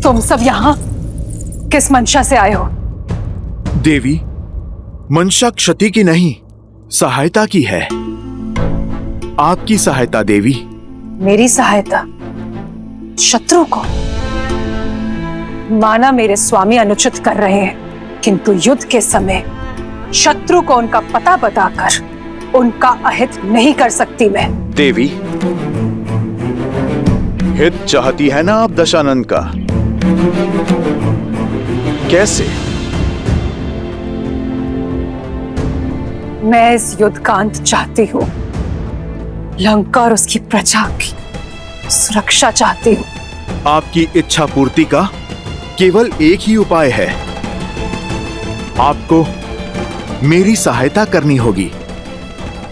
तुम सब यहाँ किस मंशा से आए हो? देवी, मंशा क्षति की नहीं, सहायता की है। आपकी सहायता देवी। मेरी सहायता? शत्रु को? माना मेरे स्वामी अनुचित कर रहे हैं, किंतु युद्ध के समय शत्रु को उनका पता बताकर उनका अहित नहीं कर सकती मैं। देवी, हित चाहती है ना आप दशानन का? कैसे? मैं इस युद्ध का अंत चाहती हूँ। लंका और उसकी प्रजा की सुरक्षा चाहती हूँ। आपकी इच्छा पूर्ति का केवल एक ही उपाय है। आपको मेरी सहायता करनी होगी।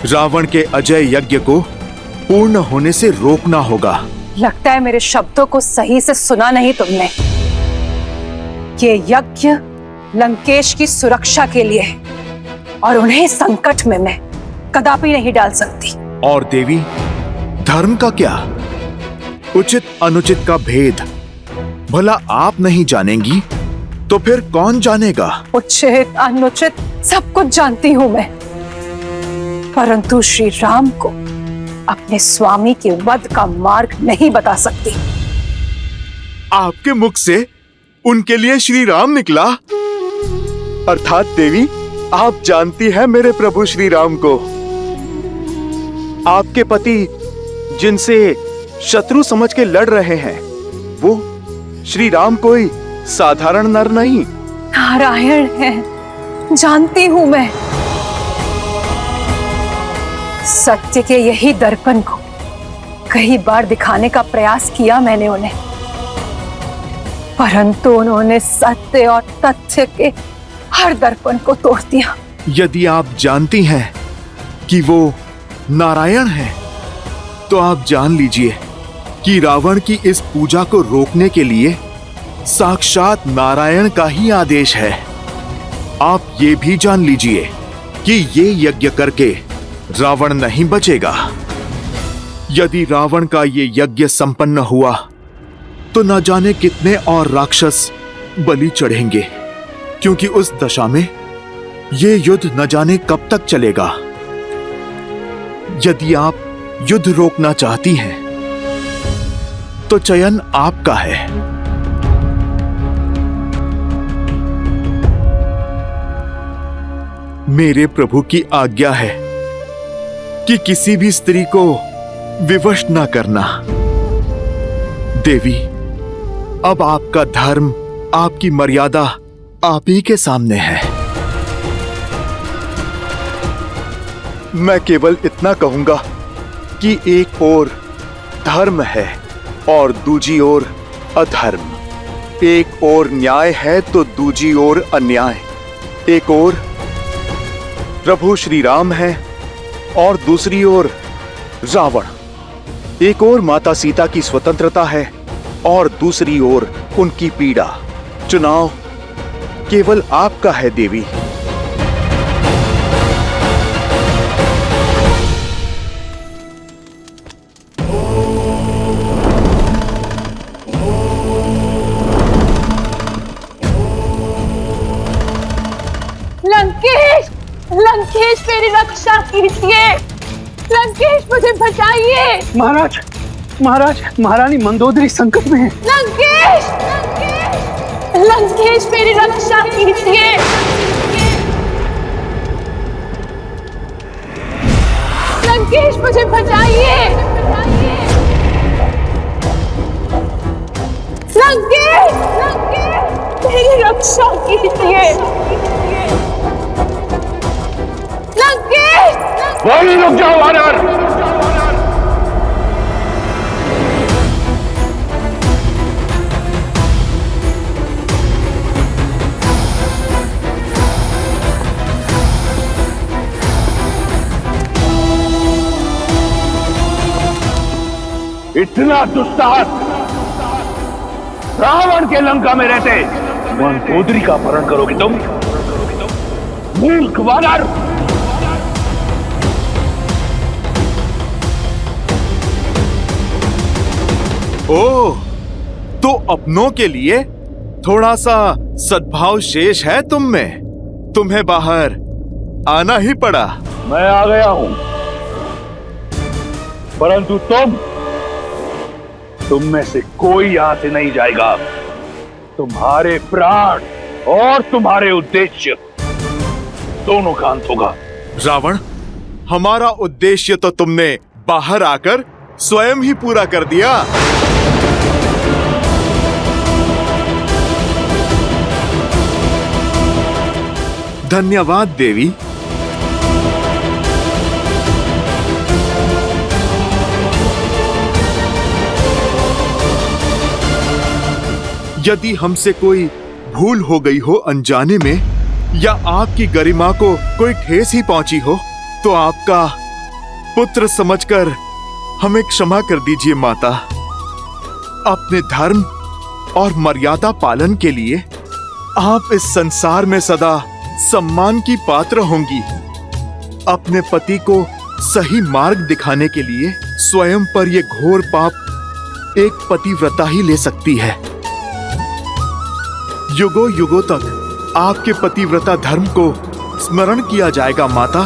रावण के अजय यज्ञ को पूर्ण होने से रोकना होगा। लगता है मेरे शब्दों को सही से सुना नहीं तुमने। ये यज्ञ लंकेश की सुरक्षा के लिए है और उन्हें संकट में मैं कदापि नहीं डाल सकती। और देवी, धर्म का क्या? उचित अनुचित का भेद भला आप नहीं जानेंगी तो फिर कौन जानेगा? उचित अनुचित सब कुछ जानती हूं मैं, परंतु श्री राम को अपने स्वामी के वध का मार्ग नहीं बता सकती। आपके मुख से उनके लिए श्री राम निकला? अर्थात देवी, आप जानती हैं मेरे प्रभु श्री राम को। आपके पति जिनसे शत्रु समझ के लड़ रहे हैं, वो श्री राम कोई साधारण नर नहीं, नारायण है, जानती हूं मैं। सत्य के यही दर्पण को कई बार दिखाने का प्रयास किया मैंने उन्हें, परंतु उन्होंने सत्य और तथ्य के हर दर्पण को तोड़ दिया। यदि आप जानती हैं कि वो नारायण है, तो आप जान लीजिए कि रावण की इस पूजा को रोकने के लिए साक्षात नारायण का ही आदेश है। आप ये भी जान लीजिए कि ये यज्ञ करके रावण नहीं बचेगा। यदि रावण का ये यज्ञ संपन्न हुआ तो न जाने कितने और राक्षस बलि चढ़ेंगे, क्योंकि उस दशा में ये युद्ध न जाने कब तक चलेगा। यदि आप युद्ध रोकना चाहती हैं, तो चयन आपका है। मेरे प्रभु की आज्ञा है कि किसी भी स्त्री को विवश न करना। देवी, अब आपका धर्म, आपकी मर्यादा आप ही के सामने है। मैं केवल इतना कहूंगा कि एक ओर धर्म है और दूजी ओर अधर्म। एक ओर न्याय है तो दूजी ओर अन्याय। एक ओर प्रभु श्री राम है और दूसरी ओर रावण। एक ओर माता सीता की स्वतंत्रता है और दूसरी ओर उनकी पीड़ा। चुनाव केवल आपका है देवी। लंकेश, लंकेश मेरी रक्षा कीजिए। लंकेश मुझे बचाइए। महाराज, महाराज, महारानी मंदोदरी संकट में है। लंकेश, लंकेश, लंकेश मेरी रक्षा कीजिए। लंकेश मुझे बचाइए। लंकेश, लंकेश मेरी रक्षा कीजिए। लंकेश, वहीं रुक जाओ वानर। इतना दुस्साहस रावण के लंका में रहते मंदोदरी का अपहरण करोगे तुम? मूर्ख वानर! ओह, तो अपनों के लिए थोड़ा सा सद्भाव शेष है तुम में। तुम्हें बाहर आना ही पड़ा। मैं आ गया हूं, परंतु तुम में से कोई यहां से नहीं जाएगा। तुम्हारे प्राण और तुम्हारे उद्देश्य दोनों का अंत होगा। रावण, हमारा उद्देश्य तो तुमने बाहर आकर स्वयं ही पूरा कर दिया। धन्यवाद देवी। यदि हमसे कोई भूल हो गई हो अनजाने में, या आपकी गरिमा को कोई ठेस ही पहुंची हो, तो आपका पुत्र समझकर हमें क्षमा कर दीजिए माता। अपने धर्म और मर्यादा पालन के लिए आप इस संसार में सदा सम्मान की पात्र होंगी। अपने पति को सही मार्ग दिखाने के लिए स्वयं पर यह घोर पाप एक पतिव्रता ही ले सकती है। युगों युगों तक आपके पतिव्रता धर्म को स्मरण किया जाएगा माता।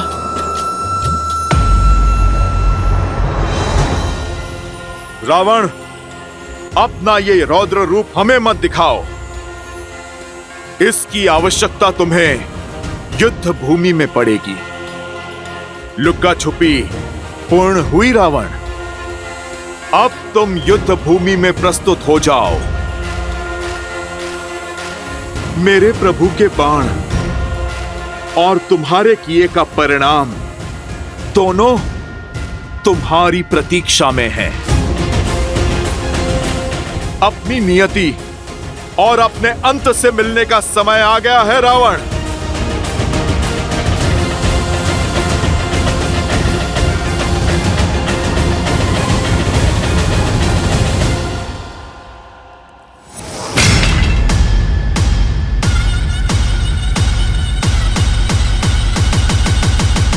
रावण, अपना ये रौद्र रूप हमें मत दिखाओ। इसकी आवश्यकता तुम्हें युद्ध भूमि में पड़ेगी। लुक्का छुपी पूर्ण हुई रावण। अब तुम युद्ध भूमि में प्रस्तुत हो जाओ। मेरे प्रभु के बाण और तुम्हारे किए का परिणाम दोनों तुम्हारी प्रतीक्षा में है। अपनी नियति और अपने अंत से मिलने का समय आ गया है रावण।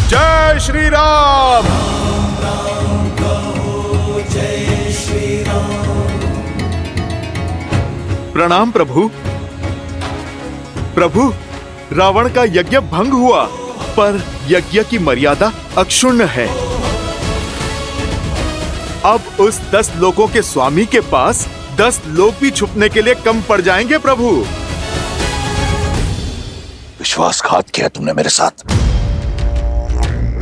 जय श्री राम। प्रणाम प्रभु। प्रभु, रावण का यज्ञ भंग हुआ, पर यज्ञ की मर्यादा अक्षुण्ण है। अब उस 10 लोकों के स्वामी के पास 10 लोक भी छुपने के लिए कम पड़ जाएंगे प्रभु। विश्वासघात किया तुमने मेरे साथ,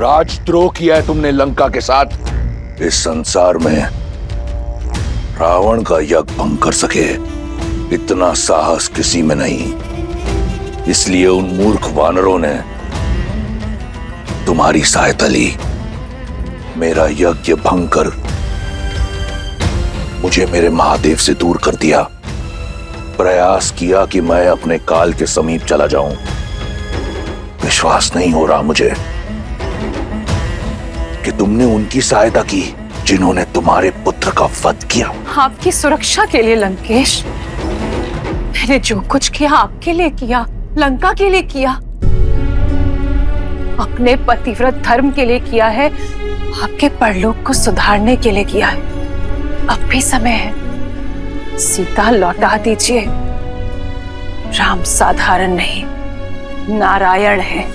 राजद्रोह किया है तुमने लंका के साथ। इस संसार में रावण का यज्ञ भंग कर सके इतना साहस किसी में नहीं। इसलिए उन मूर्ख वानरों ने तुम्हारी सहायता ली। मेरा यज्ञ भंग कर मुझे मेरे महादेव से दूर कर दिया। प्रयास किया कि मैं अपने काल के समीप चला जाऊं। विश्वास नहीं हो रहा मुझे कि तुमने उनकी सहायता की जिन्होंने तुम्हारे पुत्र का वध किया। आपकी सुरक्षा के लिए लंकेश, मैंने जो कुछ किया आपके लिए किया, लंका के लिए किया, अपने पतिव्रत धर्म के लिए किया है, आपके परलोक को सुधारने के लिए किया है। अब भी समय है, सीता लौटा दीजिए। राम साधारण नहीं, नारायण है।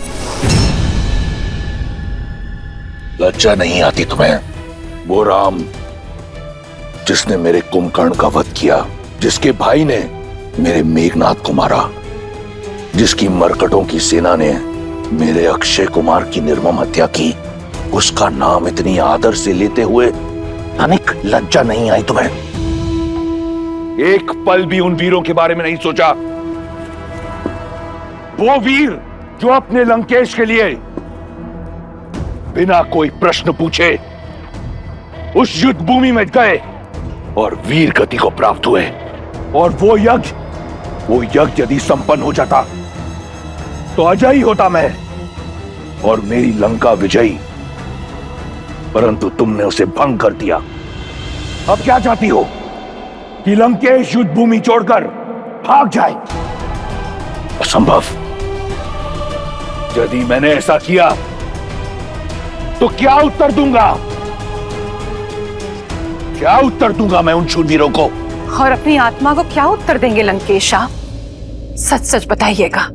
लज्जा नहीं आती तुम्हें? वो राम जिसने मेरे कुंभकर्ण का वध किया, जिसके भाई ने मेरे मेघनाथ को मारा, जिसकी मरकटों की सेना ने मेरे अक्षय कुमार की निर्मम हत्या की, उसका नाम इतनी आदर से लेते हुए तनिक लज्जा नहीं आई तुम्हें? एक पल भी उन वीरों के बारे में नहीं सोचा। वो वीर जो अपने लंकेश के लिए बिना कोई प्रश्न पूछे उस युद्ध भूमि में गए और वीर गति को प्राप्त हुए। और वो यज्ञ यदि संपन्न हो जाता तो अजयी होता मैं और मेरी लंका विजयी, परंतु तुमने उसे भंग कर दिया। अब क्या चाहती हो कि लंकेश युद्ध भूमि छोड़कर भाग जाए? असंभव। यदि मैंने ऐसा किया तो क्या उत्तर दूंगा? क्या उत्तर दूंगा मैं उन शूरवीरों को और अपनी आत्मा को क्या उत्तर देंगे लंकेश आप? सच सच बताइएगा।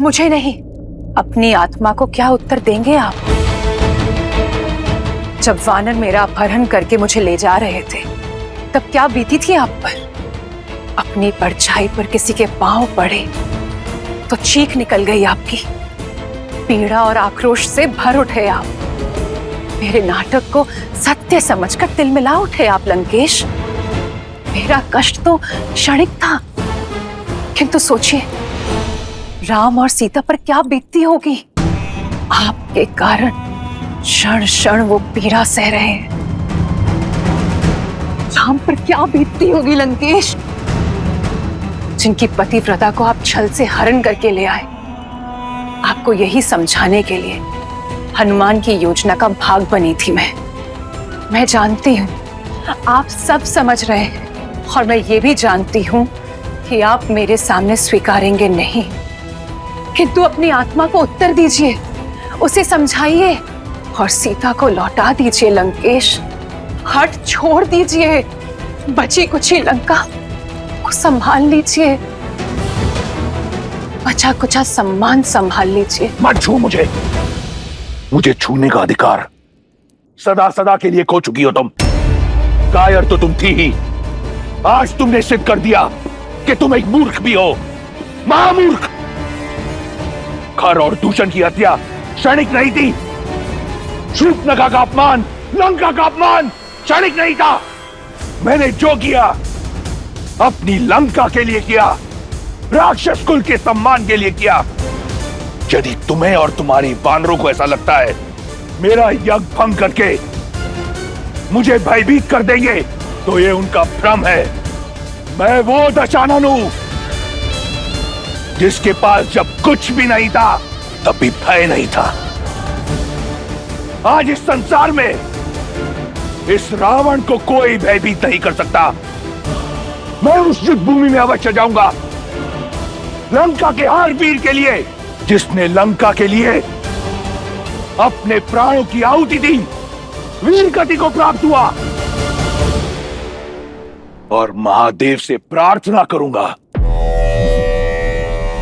मुझे नहीं, अपनी आत्मा को क्या उत्तर देंगे आप? जब वानर मेरा अपहरण करके मुझे ले जा रहे थे तब क्या बीती थी आप पर? अपनी परछाई पर किसी के पांव पड़े तो चीख निकल गई आपकी। पीड़ा और आक्रोश से भर उठे आप। मेरे नाटक को सत्य समझकर तिल मिला उठे आप लंकेश। मेरा कष्ट तो क्षणिक था, किंतु सोचिए राम और सीता पर क्या बीतती होगी। आपके कारण क्षण क्षण वो पीड़ा सह रहे हैं। राम पर क्या बीतती होगी लंकेश, जिनकी पतिव्रता को आप छल से हरण करके ले आए। आपको यही समझाने के लिए हनुमान की योजना का भाग बनी थी मैं जानती हूँ आप सब समझ रहे हैं, और मैं ये भी जानती हूँ कि आप मेरे सामने स्वीकारेंगे नहीं, किंतु अपनी आत्मा को उत्तर दीजिए, उसे समझाइए और सीता को लौटा दीजिए लंकेश। हट छोड़ दीजिए, बची कुची लंका को संभाल लीजिए, बचा कुचा सम्मान संभाल लीजिए। मत छू मुझे छूने का अधिकार सदा सदा के लिए खो चुकी हो तुम। कायर तो तुम थी ही, आज तुमने सिद्ध कर दिया कि तुम एक मूर्ख भी हो, महामूर्ख। खर और दूषण की हत्या क्षणिक नहीं थी। शूर्पणखा का अपमान, लंका का अपमान क्षणिक नहीं था। मैंने जो किया अपनी लंका के लिए किया, राक्षस कुल के सम्मान के लिए किया। यदि तुम्हें और तुम्हारी वानरों को ऐसा लगता है मेरा यज्ञ भंग करके मुझे भयभीत कर देंगे, तो ये उनका भ्रम है। मैं वो दशानन हूं जिसके पास जब कुछ भी नहीं था तब भी भय नहीं था। आज इस संसार में इस रावण को कोई भयभीत नहीं कर सकता। मैं उस युद्ध भूमि में अवश्य जाऊंगा, लंका के हर वीर के लिए जिसने लंका के लिए अपने प्राणों की आहुति दी, वीर गति को प्राप्त हुआ। और महादेव से प्रार्थना करूंगा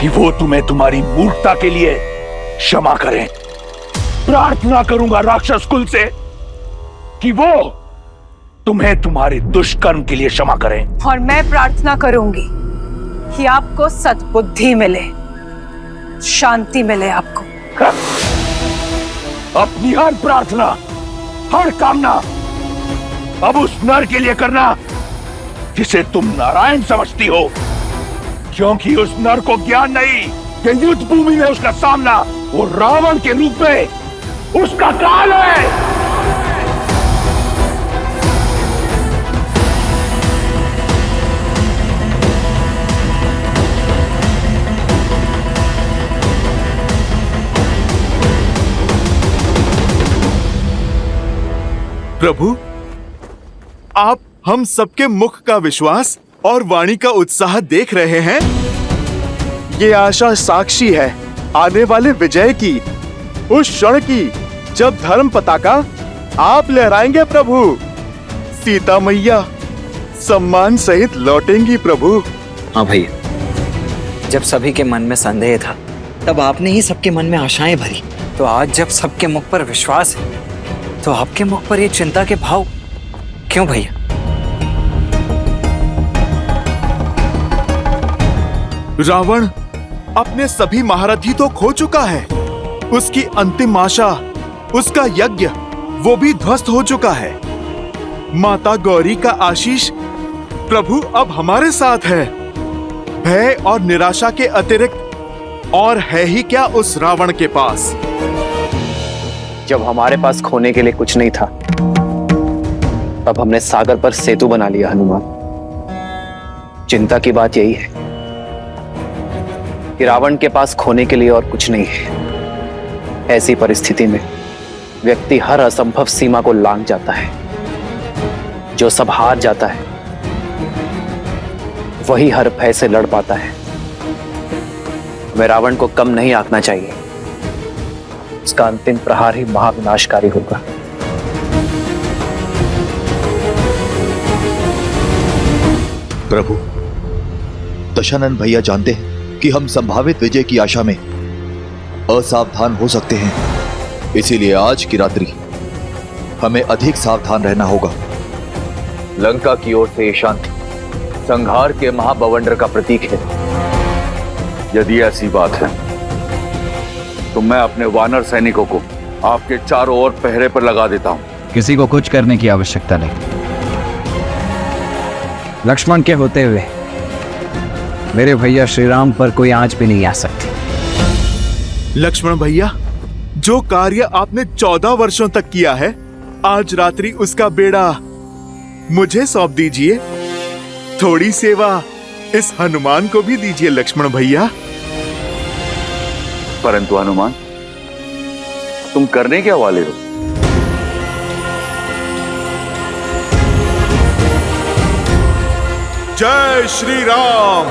कि वो तुम्हें तुम्हारी मूर्खता के लिए क्षमा करें। प्रार्थना करूंगा राक्षस कुल से कि वो तुम्हें तुम्हारे दुष्कर्म के लिए क्षमा करें। और मैं प्रार्थना करूंगी कि आपको सद्बुद्धि मिले, शांति मिले आपको। अपनी हर प्रार्थना, हर कामना अब उस नर के लिए करना जिसे तुम नारायण समझती हो, क्योंकि उस नर को ज्ञान नहीं कि युद्ध भूमि में उसका सामना वो रावण के रूप में उसका काल है। प्रभु, आप हम सबके मुख का विश्वास और वाणी का उत्साह देख रहे हैं। ये आशा साक्षी है आने वाले विजय की, उस क्षण की जब धर्म पताका आप लहराएंगे प्रभु। सीता मैया सम्मान सहित लौटेंगी प्रभु। हाँ भैया, जब सभी के मन में संदेह था तब आपने ही सबके मन में आशाएं भरी। तो आज जब सबके मुख पर विश्वास है तो आपके मुख पर ये चिंता के भाव क्यों भैया? रावण अपने सभी महारथी तो खो चुका है, उसकी अंतिम आशा, उसका यज्ञ वो भी ध्वस्त हो चुका है। माता गौरी का आशीष प्रभु अब हमारे साथ है। भय और निराशा के अतिरिक्त और है ही क्या उस रावण के पास। जब हमारे पास खोने के लिए कुछ नहीं था तब हमने सागर पर सेतु बना लिया हनुमान। चिंता की बात यही है कि रावण के पास खोने के लिए और कुछ नहीं है। ऐसी परिस्थिति में व्यक्ति हर असंभव सीमा को लांघ जाता है। जो सब हार जाता है वही हर भय से लड़ पाता है। हमें रावण को कम नहीं आंकना चाहिए, उसका अंतिम प्रहार ही महाविनाशकारी होगा। प्रभु, दशानन भैया जानते हैं कि हम संभावित विजय की आशा में असावधान हो सकते हैं, इसीलिए आज की रात्रि हमें अधिक सावधान रहना होगा। लंका की ओर से ये शांति संहार के महाबवंडर का प्रतीक है। यदि ऐसी बात है तो मैं अपने वानर सैनिकों को आपके चारों ओर पहरे पर लगा देता हूं। किसी को कुछ करने की आवश्यकता नहीं। लक्ष्मण के होते हुए मेरे भैया श्री राम पर कोई आंच भी नहीं आ सकती। लक्ष्मण भैया, जो कार्य आपने 14 वर्षों तक किया है, आज रात्रि उसका बेड़ा मुझे सौंप दीजिए। थोड़ी सेवा इस हनुमान को भी दीजिए लक्ष्मण भैया। परंतु हनुमान, तुम करने क्या वाले हो? जय श्री राम।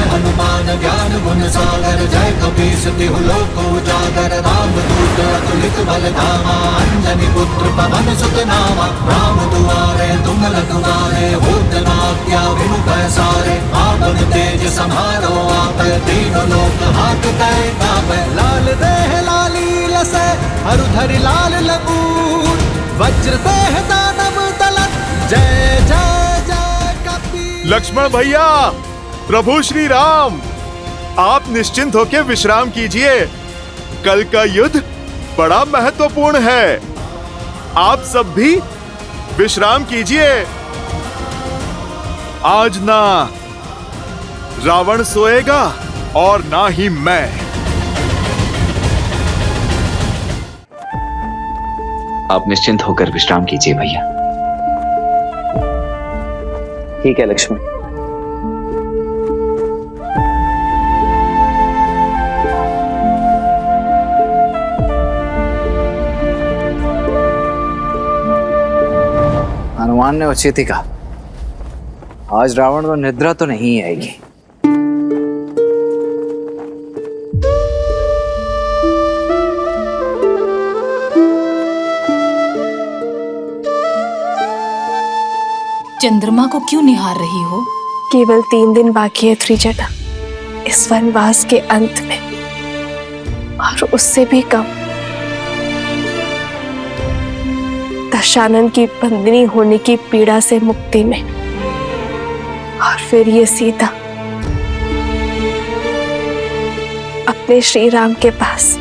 हनुमान ज्ञान गुण सागर, जय कपीस तिहु लोक उजागर। रामदूत अतुलित बल धामा, अंजनी पुत्र पवन सुत नामा। राम दुआरे तुम रखवारे, होत न आज्ञा बिनु पैसारे। आपन तेज समारो आप, तीनों लोक हांकते कांपे। लाल देह लाली लसै, हरधरि लाल लगूर। वज्र देह दानव दलत, जय जय जय कपीस। लक्ष्मण भैया, प्रभु श्री राम, आप निश्चिंत होकर विश्राम कीजिए। कल का युद्ध बड़ा महत्वपूर्ण है। आप सब भी विश्राम कीजिए। आज ना रावण सोएगा और ना ही मैं। आप निश्चिंत होकर विश्राम कीजिए भैया। ठीक है लक्ष्मण। हनुमान ने उचित ही कहा, आज रावण को निद्रा तो नहीं आएगी। चंद्रमा को क्यों निहार रही हो? केवल 3 दिन बाकी है त्रिजटा, इस वनवास के अंत में, और उससे भी कम। दशानन की बंदनी होने की पीड़ा से मुक्ति में, और फिर ये सीता अपने श्री राम के पास,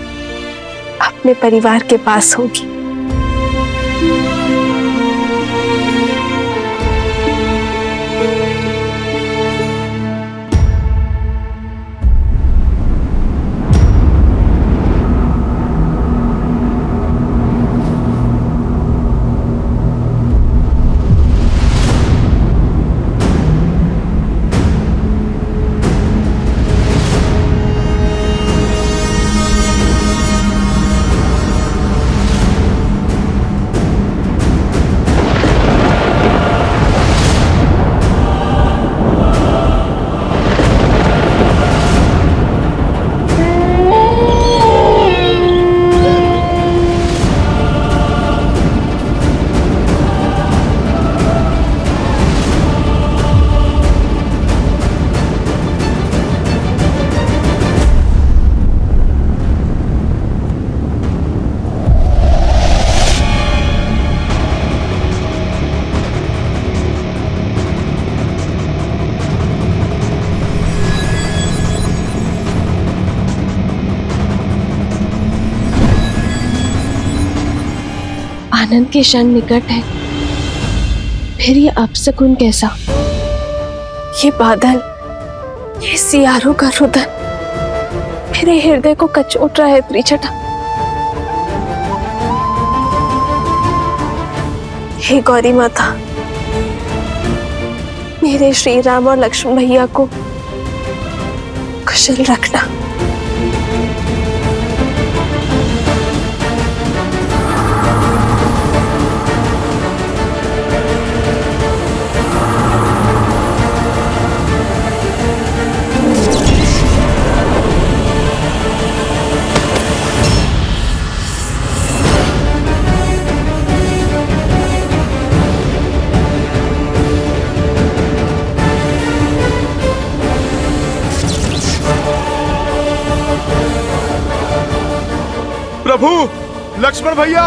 अपने परिवार के पास होगी। आनंद के क्षण निकट है, फिर ये अपशकुन कैसा? ये बादल, ये सियारों का रुदन मेरे हृदय को कचोट रहा है त्रिजटा। हे गौरी माता, मेरे श्री राम और लक्ष्मण भैया को कुशल रखना। प्रभु, लक्ष्मण भैया,